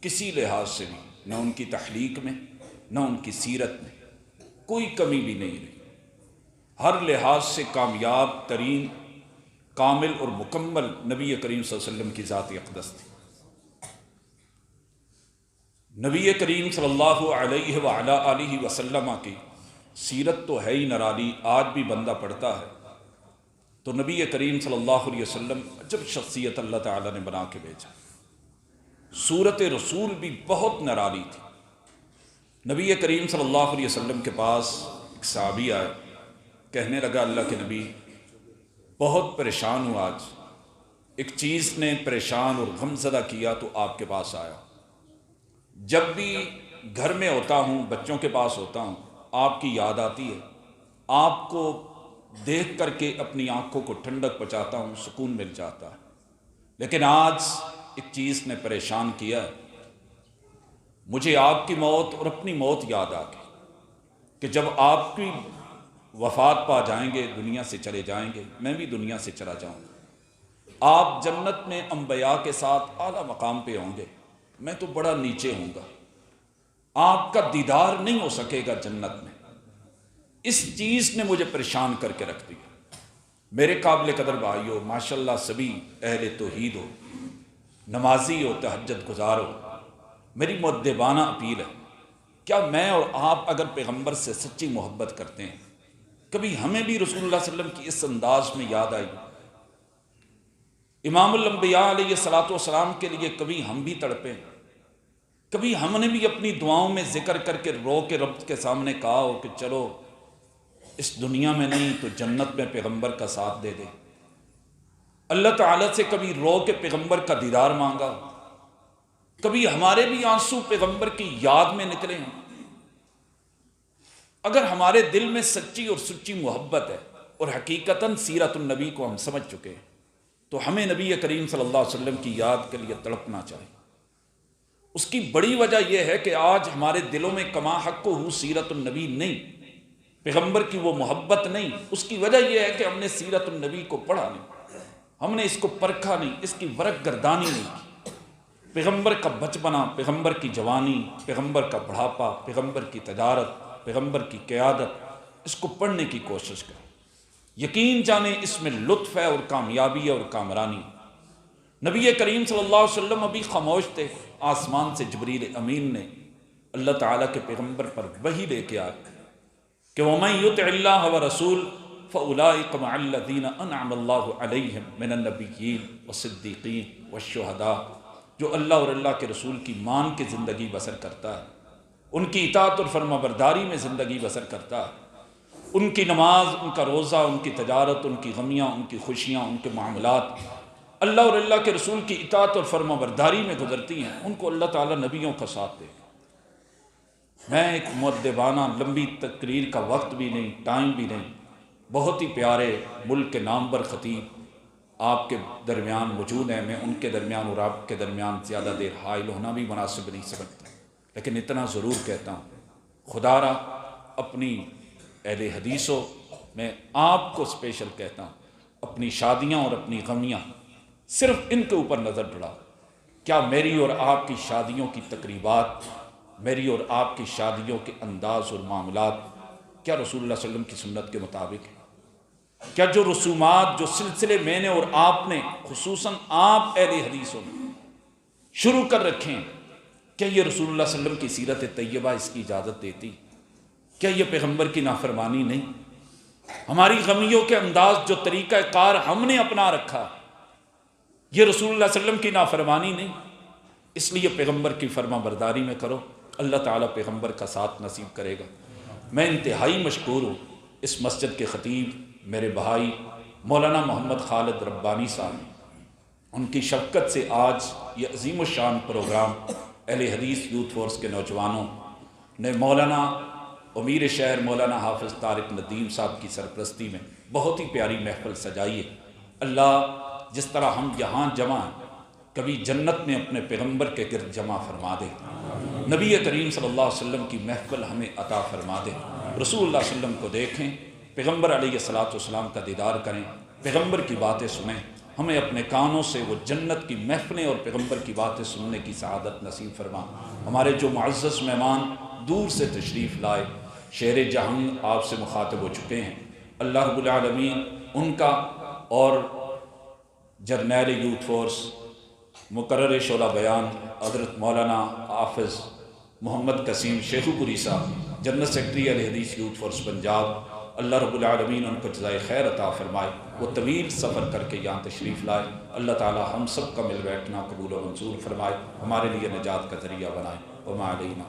کسی لحاظ سے بھی، نہ ان کی تخلیق میں نہ ان کی سیرت میں کوئی کمی بھی نہیں رہی۔ ہر لحاظ سے کامیاب ترین، کامل اور مکمل نبی کریم صلی اللہ علیہ وسلم کی ذات اقدس تھی۔ نبی کریم صلی اللہ علیہ وعلی آلہ وسلم کی سیرت تو ہے ہی نرالی، آج بھی بندہ پڑھتا ہے تو نبی کریم صلی اللہ علیہ وسلم عجب شخصیت اللہ تعالیٰ نے بنا کے بھیجا۔ صورت رسول بھی بہت نرالی تھی۔ نبی کریم صلی اللہ علیہ وسلم کے پاس ایک صحابی آئے، کہنے لگا اللہ کے نبی بہت پریشان ہوں، آج ایک چیز نے پریشان اور غم زدہ کیا تو آپ کے پاس آیا۔ جب بھی گھر میں ہوتا ہوں، بچوں کے پاس ہوتا ہوں، آپ کی یاد آتی ہے، آپ کو دیکھ کر کے اپنی آنکھوں کو ٹھنڈک پہنچاتا ہوں، سکون مل جاتا ہے۔ لیکن آج ایک چیز نے پریشان کیا ہے، مجھے آپ کی موت اور اپنی موت یاد آ گئی کہ جب آپ کی وفات پا جائیں گے، دنیا سے چلے جائیں گے، میں بھی دنیا سے چلا جاؤں گا۔ آپ جنت میں انبیاء کے ساتھ اعلیٰ مقام پہ ہوں گے، میں تو بڑا نیچے ہوں گا، آپ کا دیدار نہیں ہو سکے گا جنت میں۔ اس چیز نے مجھے پریشان کر کے رکھ دیا۔ میرے قابل قدر بھائیو، ماشاءاللہ سبھی اہل توحید ہو، نمازی ہو، تہجد گزار ہو، میری مؤدبانہ اپیل ہے، کیا میں اور آپ اگر پیغمبر سے سچی محبت کرتے ہیں، کبھی ہمیں بھی رسول اللہ صلی اللہ علیہ وسلم کی اس انداز میں یاد آئی؟ امام الانبیاء علیہ الصلوۃ والسلام کے لیے کبھی ہم بھی تڑپیں، کبھی ہم نے بھی اپنی دعاؤں میں ذکر کر کے رو کے رب کے سامنے کہا ہو کہ چلو اس دنیا میں نہیں تو جنت میں پیغمبر کا ساتھ دے دے؟ اللہ تعالیٰ سے کبھی رو کے پیغمبر کا دیدار مانگا؟ کبھی ہمارے بھی آنسو پیغمبر کی یاد میں نکلے ہیں؟ اگر ہمارے دل میں سچی اور سچی محبت ہے اور حقیقتاً سیرت النبی کو ہم سمجھ چکے ہیں تو ہمیں نبی کریم صلی اللہ علیہ وسلم کی یاد کے لیے تڑپنا چاہیے۔ اس کی بڑی وجہ یہ ہے کہ آج ہمارے دلوں میں کما حق ہو سیرت النبی نہیں، پیغمبر کی وہ محبت نہیں۔ اس کی وجہ یہ ہے کہ ہم نے سیرت النبی کو پڑھا نہیں، ہم نے اس کو پرکھا نہیں، اس کی ورق گردانی نہیں کی۔ پیغمبر کا بچپنا، پیغمبر کی جوانی، پیغمبر کا بڑھاپا، پیغمبر کی تجارت، پیغمبر کی قیادت، اس کو پڑھنے کی کوشش کریں۔ یقین جانیں اس میں لطف ہے اور کامیابی ہے اور کامرانی۔ نبی کریم صلی اللہ علیہ وسلم ابھی خاموش تھے، آسمان سے جبریل امین نے اللہ تعالیٰ کے پیغمبر پر وحی لے کے آئے کہ وَمَن يُطِعِ اللَّهَ وَرَسُولَهُ فَأُولَٰئِكَ مَعَ الَّذِينَ أَنْعَمَ اللَّهُ عَلَيْهِم مِّنَ النَّبِيِّينَ وَالصِّدِّيقِينَ وَالشُّهَدَاءِ۔ جو اللہ اور اللہ کے رسول کی مان کے زندگی بسر کرتا ہے، ان کی اطاعت اور فرما برداری میں زندگی بسر کرتا ہے، ان کی نماز، ان کا روزہ، ان کی تجارت، ان کی غمیاں، ان کی خوشیاں، ان کے معاملات اللہ اور اللہ کے رسول کی اطاعت اور فرما برداری میں گزرتی ہیں، ان کو اللہ تعالیٰ نبیوں کا ساتھ دے گا۔ میں ایک مؤدبانہ لمبی تقریر کا وقت بھی نہیں، ٹائم بھی نہیں، بہت ہی پیارے ملک کے نامور خطیب آپ کے درمیان موجود ہیں، میں ان کے درمیان اور آپ کے درمیان زیادہ دیر حائل ہونا بھی مناسب نہیں سمجھتا، لیکن اتنا ضرور کہتا ہوں، خدا را اپنی اہل حدیثوں میں آپ کو اسپیشل کہتا ہوں، اپنی شادیاں اور اپنی غمیاں صرف ان کے اوپر نظر ڈڑا۔ کیا میری اور آپ کی شادیوں کی تقریبات، میری اور آپ کی شادیوں کے انداز اور معاملات کیا رسول اللہ صلی اللہ علیہ وسلم کی سنت کے مطابق ہے؟ کیا جو رسومات، جو سلسلے میں نے اور آپ نے، خصوصاً آپ اہل حدیثوں نے شروع کر رکھے ہیں، کیا یہ رسول اللہ صلی اللہ علیہ وسلم کی سیرت طیبہ اس کی اجازت دیتی؟ کیا یہ پیغمبر کی نافرمانی نہیں؟ ہماری غمیوں کے انداز، جو طریقہ کار ہم نے اپنا رکھا، یہ رسول اللہ صلی اللہ علیہ وسلم کی نافرمانی نہیں؟ اس لیے پیغمبر کی فرما برداری میں کرو، اللہ تعالیٰ پیغمبر کا ساتھ نصیب کرے گا۔ میں انتہائی مشکور ہوں اس مسجد کے خطیب میرے بھائی مولانا محمد خالد ربانی صاحب، ان کی شفقت سے آج یہ عظیم الشان پروگرام اہل حدیث یوتھ فورس کے نوجوانوں نے مولانا امیر شہر مولانا حافظ طارق ندیم صاحب کی سرپرستی میں بہت ہی پیاری محفل سجائی ہے۔ اللہ جس طرح ہم یہاں جمع ہیں، کبھی جنت میں اپنے پیغمبر کے گرد جمع فرما دے، نبی کریم صلی اللہ علیہ وسلم کی محفل ہمیں عطا فرما دے، رسول اللہ صلی اللہ علیہ وسلم کو دیکھیں، پیغمبر علیہ الصلوۃ والسلام کا دیدار کریں، پیغمبر کی باتیں سنیں، ہمیں اپنے کانوں سے وہ جنت کی محفلیں اور پیغمبر کی باتیں سننے کی سعادت نصیب فرما۔ ہمارے جو معزز مہمان دور سے تشریف لائے، شہر جہاں آپ سے مخاطب ہو چکے ہیں، اللہ رب العالمین ان کا اور جرنیل یوتھ فورس مقرر شعلہ بیان حضرت مولانا حافظ محمد قسیم شیخو پوری صاحب، جنرل سیکرٹری اہل حدیث یوتھ فورس پنجاب، اللہ رب العالمین ان کو جزائے خیر عطا فرمائے۔ وہ طویل سفر کر کے یہاں تشریف لائے، اللہ تعالی ہم سب کا مل بیٹھنا قبول و منظور فرمائے، ہمارے لیے نجات کا ذریعہ بنائے۔ وما علینا